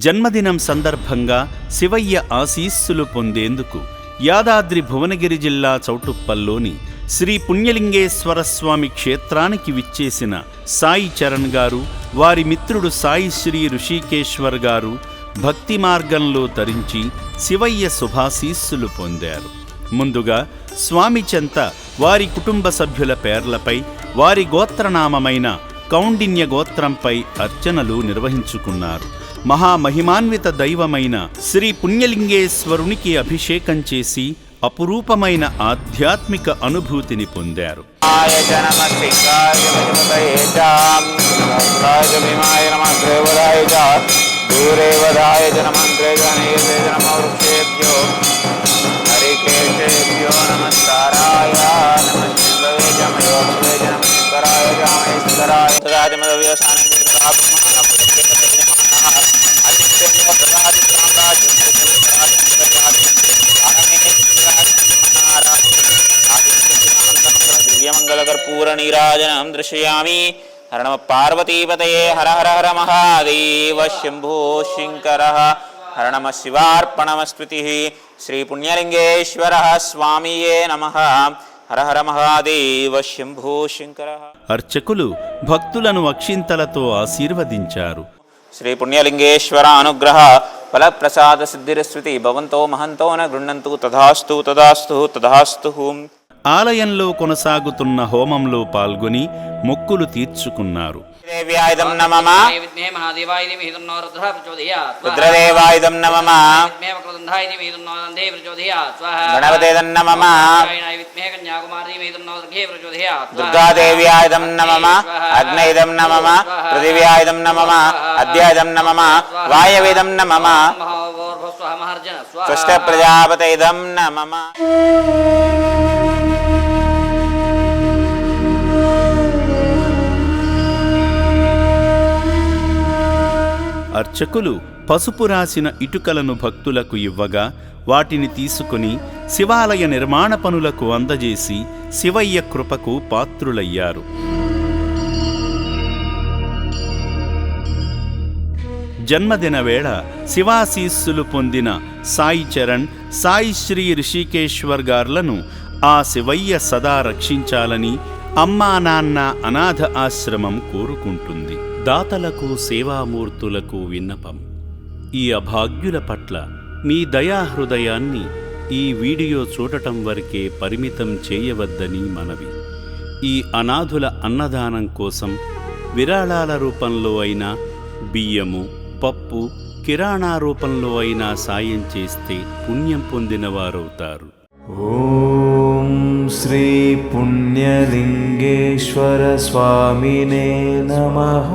జన్మదినం సందర్భంగా శివయ్య ఆశీస్సులు పొందేందుకు యాదాద్రి భువనగిరి జిల్లా చౌటుప్పల్లోని శ్రీ పుణ్యలింగేశ్వర స్వామి క్షేత్రానికి విచ్చేసిన సాయి చరణ్ గారు, వారి మిత్రుడు సాయి శ్రీ ఋషికేశ్వర్ గారు భక్తి మార్గంలో తరించి శివయ్య శుభాశీస్సులు పొందారు. ముందుగా స్వామి చెంత వారి కుటుంబ సభ్యుల పేర్లపై వారి గోత్రనామమైన కౌండిన్య గోత్రంపై అర్చనలు నిర్వహించుకున్నారు. మహామహిమాన్విత దైవమైన శ్రీ పుణ్యలింగేశ్వరునికి అభిషేకం చేసి అపురూపమైన ఆధ్యాత్మిక అనుభూతిని పొందారు. దివ్యమంగళకర్పూర నీరాజనం దృశ్యామి. హర నమ పార్వతీపతయే హర హర హర మహాదేవ శంభో శంకర. హర నమ శివార్పణమస్మృతి. శ్రీ పుణ్యలింగేశ్వర స్వామియే నమః. హర హర మహాదేవ శంభో శంకర. అర్చకులు భక్తులను అక్షింతలతో ఆశీర్వదించారు. శ్రీ పుణ్యలింగేశ్వర అనుగ్రహ ఫల ప్రసాద సిద్ధిరస్వతి భవంతో మహంతో న గృహంతు. తథాస్తు తథాస్తు తథాస్తు. ఆలయంలో కొనసాగుతున్న హోమంలో పాల్గొని మొక్కులు తీర్చుకున్నారు. దేవ్యాయుధం నమః. రుద్రదేవాయుధం నమః. గణపతేదం నమః. దుర్గాదేవ్యాయుధం నమః. అగ్నైదం నమః. పృథివ్యాయుధం నమః. అద్యాయుధం నమః. వాయవేదం నమః. స్వస్త ప్రజాపతైదం నమః. అర్చకులు పసుపు రాసిన ఇటుకలను భక్తులకు ఇవ్వగా వాటిని తీసుకుని శివాలయ నిర్మాణ పనులకు అందజేసి శివయ్య కృపకు పాత్రులయ్యారు. జన్మదిన వేళ శివాశీస్సులు పొందిన సాయి చరణ్, సాయి శ్రీ ఋషికేశ్వర్ గార్లను ఆ శివయ్య సదా రక్షించాలని అమ్మా నాన్న అనాథ ఆశ్రమం కోరుకుంటుంది. దాతలకు, సేవామూర్తులకు విన్నపం: ఈ అభాగ్యుల పట్ల మీ దయాహృదయాన్ని ఈ వీడియో చూడటం వరకే పరిమితం చేయవద్దని మనవి. ఈ అనాథుల అన్నదానం కోసం విరాళాల రూపంలో అయినా, బియ్యము, పప్పు, కిరాణా రూపంలో అయినా సాయం చేస్తే పుణ్యం పొందినవారవుతారు. ఓం శ్రీ పుణ్యలింగేశ్వర స్వామినే నమః.